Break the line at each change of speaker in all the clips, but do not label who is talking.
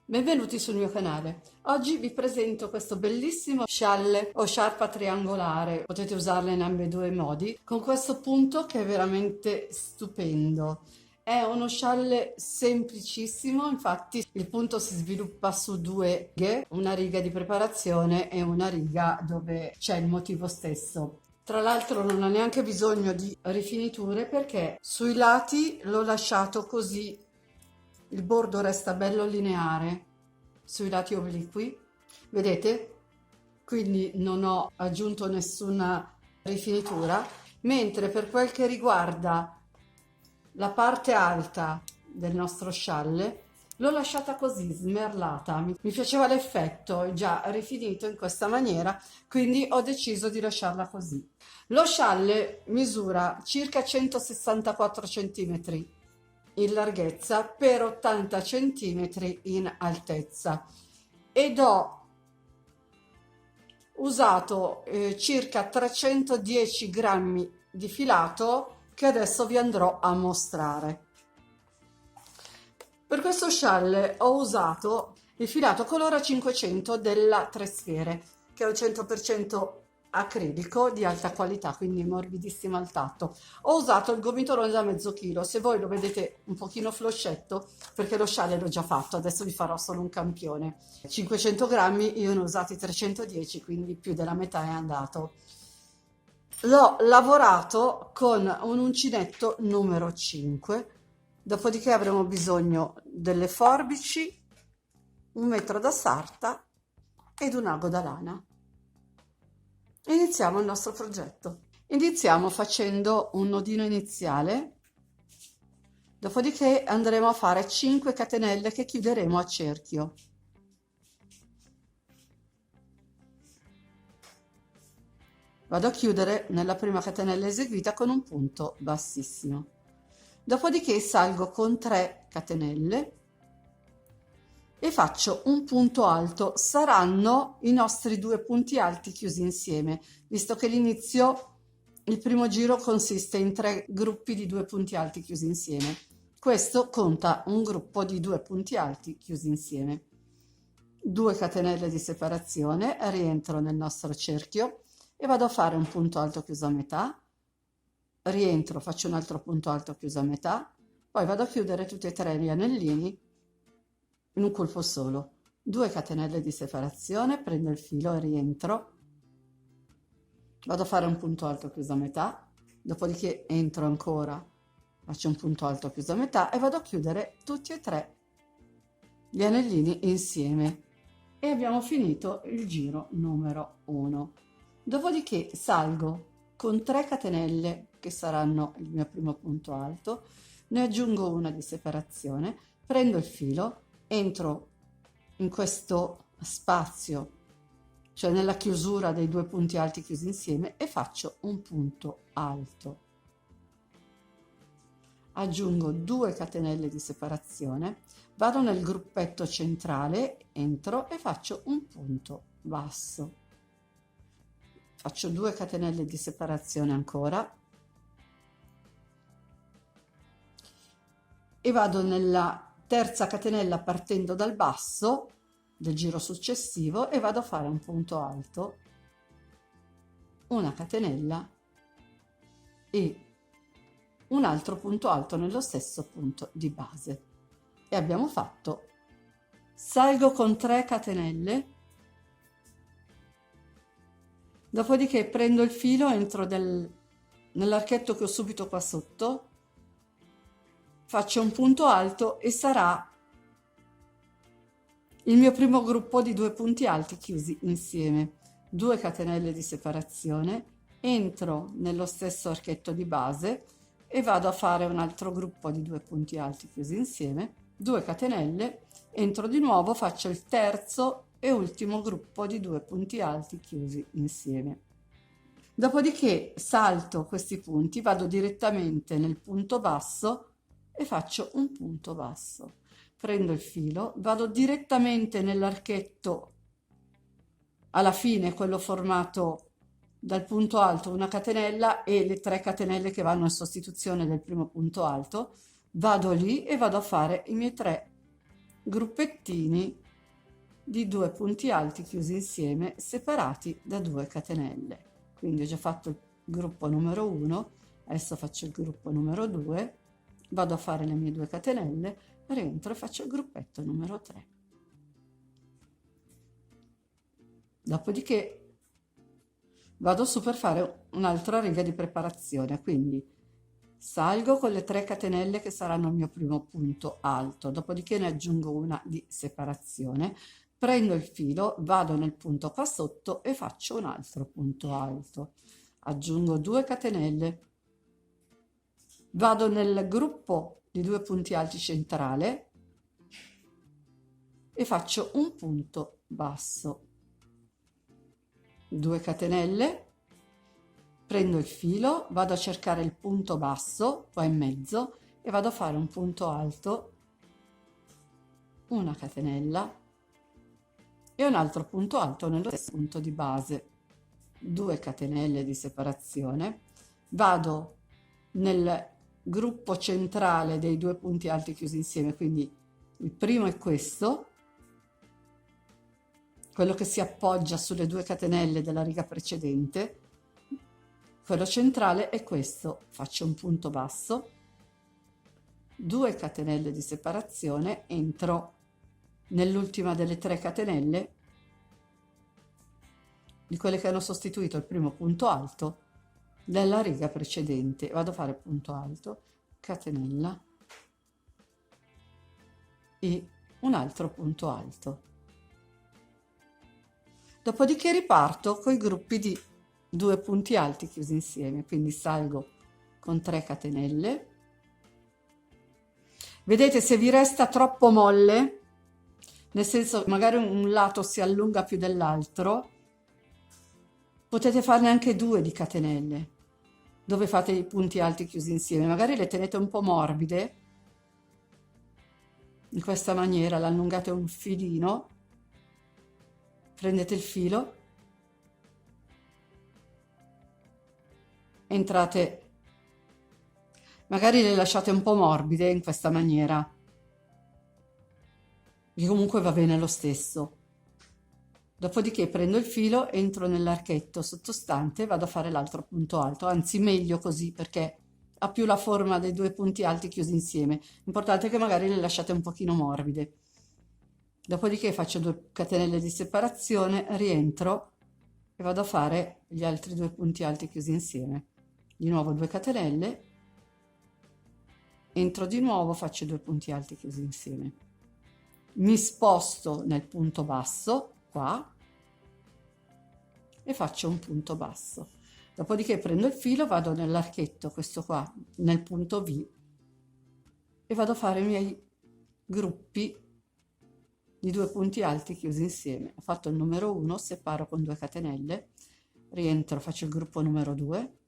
Benvenuti sul mio canale. Oggi vi presento questo bellissimo scialle o sciarpa triangolare, potete usarla in ambedue i modi, con questo punto che è veramente stupendo. È uno scialle semplicissimo, infatti il punto si sviluppa su due righe, una riga di preparazione e una riga dove c'è il motivo stesso. Tra l'altro non ha neanche bisogno di rifiniture perché sui lati l'ho lasciato così, il bordo resta bello lineare sui lati obliqui, vedete? Quindi non ho aggiunto nessuna rifinitura, mentre per quel che riguarda la parte alta del nostro scialle l'ho lasciata così smerlata, mi piaceva l'effetto già rifinito in questa maniera, quindi ho deciso di lasciarla così. Lo scialle misura circa 164 cm in larghezza per 80 cm in altezza ed ho usato circa 310 grammi di filato che adesso vi andrò a mostrare. Per questo scialle ho usato il filato colora 500 della Tre Sfere, che è un 100% acrilico di alta qualità, quindi morbidissimo al tatto. Ho usato il gomitolone da mezzo chilo, se voi lo vedete un pochino floscetto, perché lo scialle l'ho già fatto, adesso vi farò solo un campione. 500 grammi, io ne ho usati 310, quindi più della metà è andato. L'ho lavorato con un uncinetto numero 5, dopodiché avremo bisogno delle forbici, un metro da sarta ed un ago da lana. Iniziamo il nostro progetto. Iniziamo facendo un nodino iniziale, dopodiché andremo a fare 5 catenelle che chiuderemo a cerchio. Vado a chiudere nella prima catenella eseguita con un punto bassissimo. Dopodiché salgo con 3 catenelle e faccio un punto alto. Saranno i nostri 2 punti alti chiusi insieme, visto che l'inizio, il primo giro consiste in 3 gruppi di 2 punti alti chiusi insieme. Questo conta un gruppo di 2 punti alti chiusi insieme. 2 catenelle di separazione, rientro nel nostro cerchio e vado a fare un punto alto chiuso a metà, rientro, faccio un altro punto alto chiuso a metà, poi vado a chiudere tutti e 3 gli anellini in un colpo solo. 2 catenelle di separazione, prendo il filo e rientro, vado a fare un punto alto chiuso a metà, dopodiché entro ancora, faccio un punto alto chiuso a metà e vado a chiudere tutti e 3 gli anellini insieme e abbiamo finito il giro numero 1. Dopodiché salgo con 3 catenelle che saranno il mio primo punto alto, ne aggiungo una di separazione, prendo il filo, entro in questo spazio, cioè nella chiusura dei 2 punti alti chiusi insieme e faccio un punto alto. Aggiungo 2 catenelle di separazione, vado nel gruppetto centrale, entro e faccio un punto basso. Faccio 2 catenelle di separazione ancora e vado nella terza catenella partendo dal basso del giro successivo e vado a fare un punto alto, una catenella e un altro punto alto nello stesso punto di base e abbiamo fatto. Salgo con 3 catenelle, dopodiché prendo il filo, entro nell'archetto che ho subito qua sotto, faccio un punto alto e sarà il mio primo gruppo di 2 punti alti chiusi insieme. 2 catenelle di separazione, entro nello stesso archetto di base e vado a fare un altro gruppo di 2 punti alti chiusi insieme, 2 catenelle, entro di nuovo, faccio il terzo e ultimo gruppo di 2 punti alti chiusi insieme. Dopodiché salto questi punti, vado direttamente nel punto basso e faccio un punto basso. Prendo il filo, vado direttamente nell'archetto alla fine, quello formato dal punto alto, una catenella e le 3 catenelle che vanno in sostituzione del primo punto alto, vado lì e vado a fare i miei 3 gruppettini di 2 punti alti chiusi insieme separati da 2 catenelle. Quindi ho già fatto il gruppo numero 1, adesso faccio il gruppo numero 2, vado a fare le mie 2 catenelle, rientro e faccio il gruppetto numero 3. Dopodiché vado su per fare un'altra riga di preparazione, quindi salgo con le 3 catenelle che saranno il mio primo punto alto, dopodiché ne aggiungo una di separazione, prendo il filo, vado nel punto qua sotto e faccio un altro punto alto, aggiungo 2 catenelle, vado nel gruppo di 2 punti alti centrale e faccio un punto basso, 2 catenelle, prendo il filo, vado a cercare il punto basso qua in mezzo e vado a fare un punto alto, una catenella e un altro punto alto nello stesso punto di base, 2 catenelle di separazione, vado nel gruppo centrale dei 2 punti alti chiusi insieme, quindi il primo è questo, quello che si appoggia sulle 2 catenelle della riga precedente, quello centrale è questo, faccio un punto basso, 2 catenelle di separazione, entro nell'ultima delle 3 catenelle di quelle che hanno sostituito il primo punto alto della riga precedente, vado a fare punto alto, catenella e un altro punto alto. Dopodiché riparto con i gruppi di 2 punti alti chiusi insieme, quindi salgo con 3 catenelle. Vedete, se vi resta troppo molle, nel senso magari un lato si allunga più dell'altro, potete farne anche 2 di catenelle, dove fate i punti alti chiusi insieme, magari le tenete un po' morbide, in questa maniera, l'allungate un filino, prendete il filo, entrate, magari le lasciate un po' morbide in questa maniera, che comunque va bene lo stesso. Dopodiché prendo il filo, entro nell'archetto sottostante e vado a fare l'altro punto alto, anzi meglio così perché ha più la forma dei 2 punti alti chiusi insieme. L'importante è che magari le lasciate un pochino morbide. Dopodiché faccio 2 catenelle di separazione, rientro e vado a fare gli altri 2 punti alti chiusi insieme. Di nuovo 2 catenelle, entro di nuovo, faccio 2 punti alti chiusi insieme. Mi sposto nel punto basso, qua, e faccio un punto basso. Dopodiché prendo il filo, vado nell'archetto, questo qua, nel punto V, e vado a fare i miei gruppi di 2 punti alti chiusi insieme. Ho fatto il numero 1, separo con 2 catenelle, rientro, faccio il gruppo numero 2,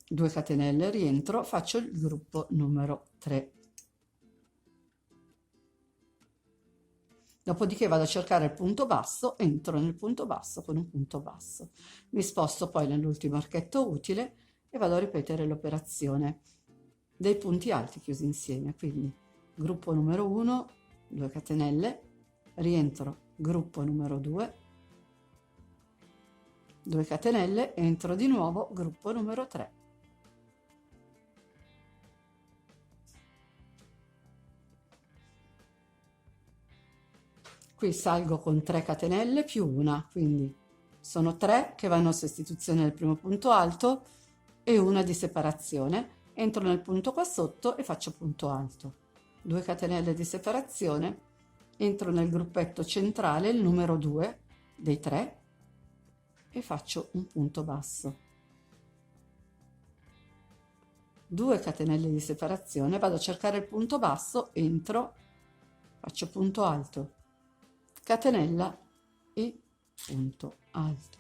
2 catenelle, rientro, faccio il gruppo numero 3. Dopodiché vado a cercare il punto basso, entro nel punto basso con un punto basso. Mi sposto poi nell'ultimo archetto utile e vado a ripetere l'operazione dei punti alti chiusi insieme. Quindi gruppo numero 1, 2 catenelle, rientro, gruppo numero 2, 2 catenelle, entro di nuovo, gruppo numero 3. Qui salgo con 3 catenelle più una, quindi sono 3 che vanno a sostituzione del primo punto alto e una di separazione. Entro nel punto qua sotto e faccio punto alto. 2 catenelle di separazione, entro nel gruppetto centrale, il numero 2 dei 3, e faccio un punto basso. 2 catenelle di separazione, vado a cercare il punto basso, entro, faccio punto alto, catenella e punto alto.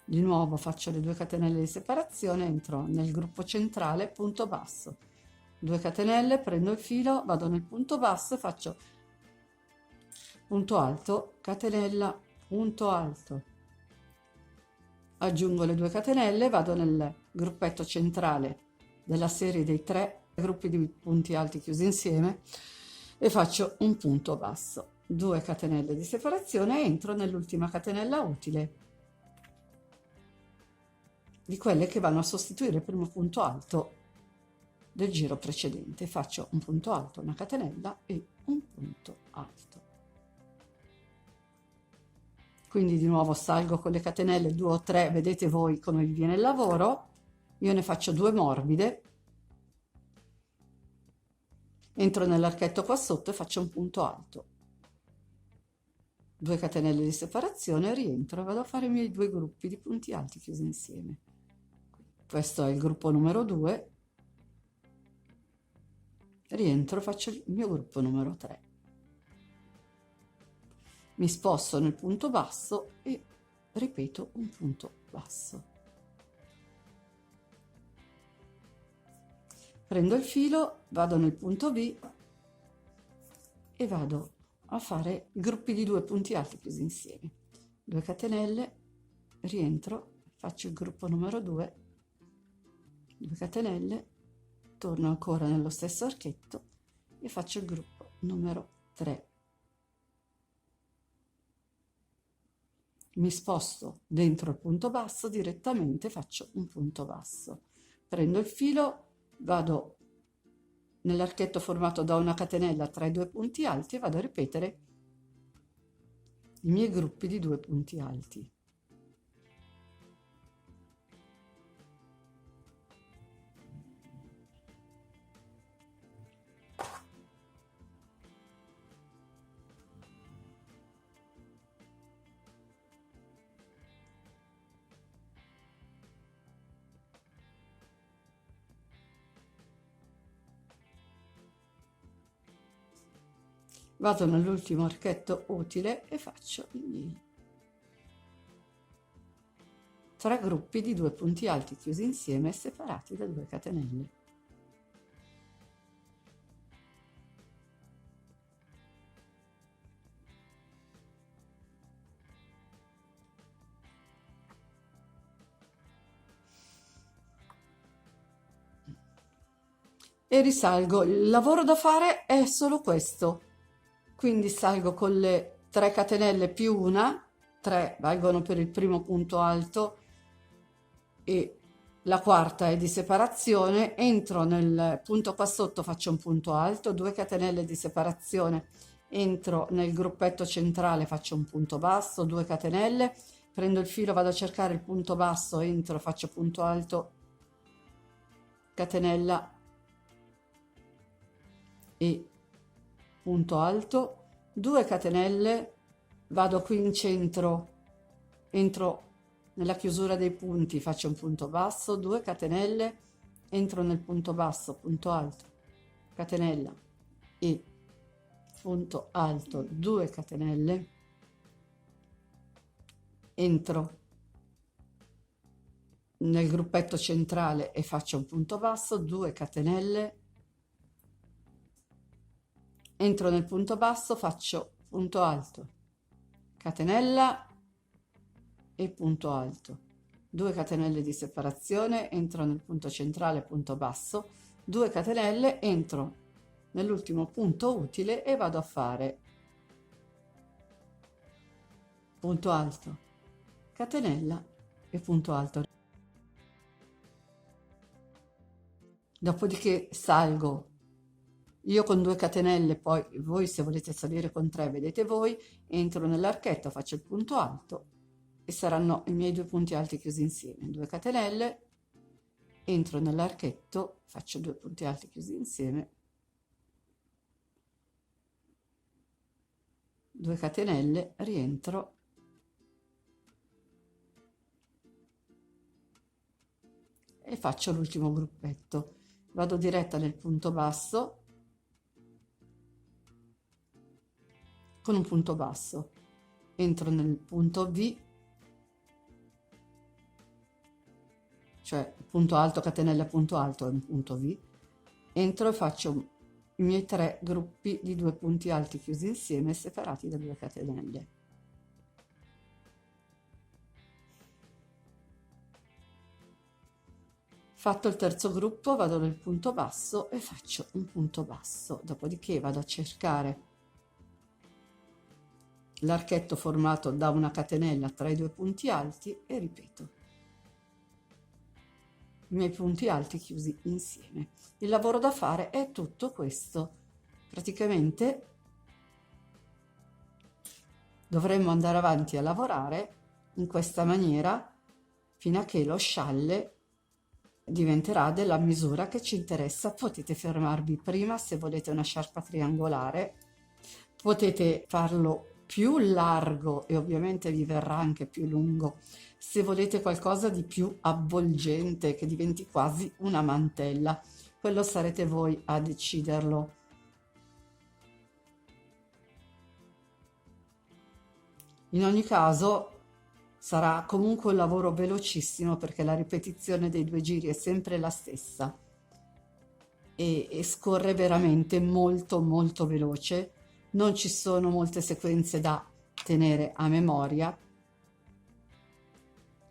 Di nuovo faccio le 2 catenelle di separazione, entro nel gruppo centrale, punto basso, 2 catenelle, prendo il filo, vado nel punto basso e faccio punto alto, catenella, punto alto, aggiungo le 2 catenelle, vado nel gruppetto centrale della serie dei 3 gruppi di punti alti chiusi insieme e faccio un punto basso, 2 catenelle di separazione e entro nell'ultima catenella utile di quelle che vanno a sostituire il primo punto alto del giro precedente. Faccio un punto alto, una catenella e un punto alto. Quindi di nuovo salgo con le catenelle 2 o 3, vedete voi come vi viene il lavoro. Io ne faccio 2 morbide, entro nell'archetto qua sotto e faccio un punto alto, 2 catenelle di separazione, rientro e vado a fare i miei 2 gruppi di punti alti chiusi insieme. Questo è il gruppo numero 2, rientro, faccio il mio gruppo numero 3. Mi sposto nel punto basso e ripeto un punto basso. Prendo il filo, vado nel punto V e vado a fare gruppi di 2 punti alti chiusi insieme. 2 catenelle, rientro, faccio il gruppo numero 2, 2 catenelle, torno ancora nello stesso archetto e faccio il gruppo numero 3. Mi sposto dentro il punto basso, direttamente faccio un punto basso. Prendo il filo, vado nell'archetto formato da una catenella tra i 2 punti alti e vado a ripetere i miei gruppi di 2 punti alti. Vado nell'ultimo archetto utile e faccio i miei 3 gruppi di 2 punti alti chiusi insieme separati da 2 catenelle. E risalgo. Il lavoro da fare è solo questo. Quindi salgo con le 3 catenelle più una, 3 valgono per il primo punto alto e la quarta è di separazione, entro nel punto qua sotto, faccio un punto alto, 2 catenelle di separazione, entro nel gruppetto centrale, faccio un punto basso, 2 catenelle, prendo il filo, vado a cercare il punto basso, entro, faccio punto alto, catenella e punto alto, 2 catenelle, vado qui in centro, entro nella chiusura dei punti, faccio un punto basso, 2 catenelle, entro nel punto basso, punto alto, catenella e punto alto, 2 catenelle, entro nel gruppetto centrale e faccio un punto basso, 2 catenelle, entro nel punto basso, faccio punto alto, catenella e punto alto, 2 catenelle di separazione, entro nel punto centrale, punto basso, 2 catenelle, entro nell'ultimo punto utile e vado a fare punto alto, catenella e punto alto. Dopodiché salgo io con 2 catenelle, poi voi se volete salire con 3 vedete voi, entro nell'archetto, faccio il punto alto e saranno i miei 2 punti alti chiusi insieme, 2 catenelle, entro nell'archetto, faccio 2 punti alti chiusi insieme, 2 catenelle, rientro e faccio l'ultimo gruppetto, vado diretta nel punto basso con un punto basso, entro nel punto V, cioè punto alto, catenella, punto alto è un punto V, entro e faccio i miei 3 gruppi di 2 punti alti chiusi insieme separati da 2 catenelle. Fatto il terzo gruppo vado nel punto basso e faccio un punto basso, dopodiché vado a cercare l'archetto formato da una catenella tra i due punti alti e ripeto i miei punti alti chiusi insieme. Il lavoro da fare è tutto questo. Praticamente dovremmo andare avanti a lavorare in questa maniera fino a che lo scialle diventerà della misura che ci interessa. Potete fermarvi prima se volete una sciarpa triangolare, potete farlo più largo e ovviamente vi verrà anche più lungo se volete qualcosa di più avvolgente che diventi quasi una mantella. Quello sarete voi a deciderlo. In ogni caso sarà comunque un lavoro velocissimo perché la ripetizione dei due giri è sempre la stessa e scorre veramente molto molto veloce. Non ci sono molte sequenze da tenere a memoria,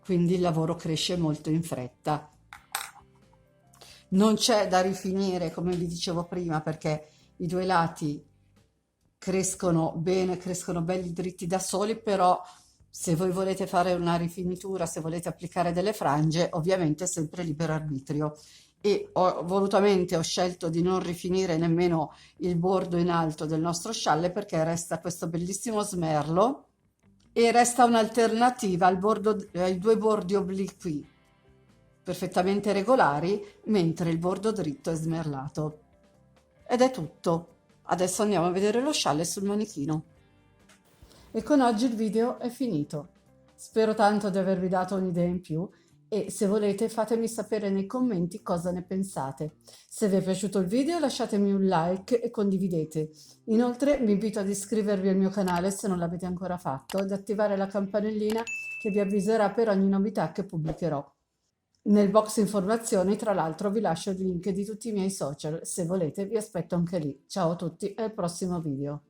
quindi il lavoro cresce molto in fretta. Non c'è da rifinire, come vi dicevo prima, perché i due lati crescono bene, crescono belli dritti da soli, però se voi volete fare una rifinitura, se volete applicare delle frange, ovviamente è sempre libero arbitrio. E volutamente ho scelto di non rifinire nemmeno il bordo in alto del nostro scialle perché resta questo bellissimo smerlo e resta un'alternativa al bordo, ai due bordi obliqui perfettamente regolari, mentre il bordo dritto è smerlato. Ed è tutto. Adesso andiamo a vedere lo scialle sul manichino. E con oggi il video è finito. Spero tanto di avervi dato un'idea in più e se volete fatemi sapere nei commenti cosa ne pensate. Se vi è piaciuto il video lasciatemi un like e condividete. Inoltre vi invito ad iscrivervi al mio canale se non l'avete ancora fatto ed attivare la campanellina che vi avviserà per ogni novità che pubblicherò. Nel box informazioni, tra l'altro, vi lascio il link di tutti i miei social. Se volete, vi aspetto anche lì. Ciao a tutti e al prossimo video.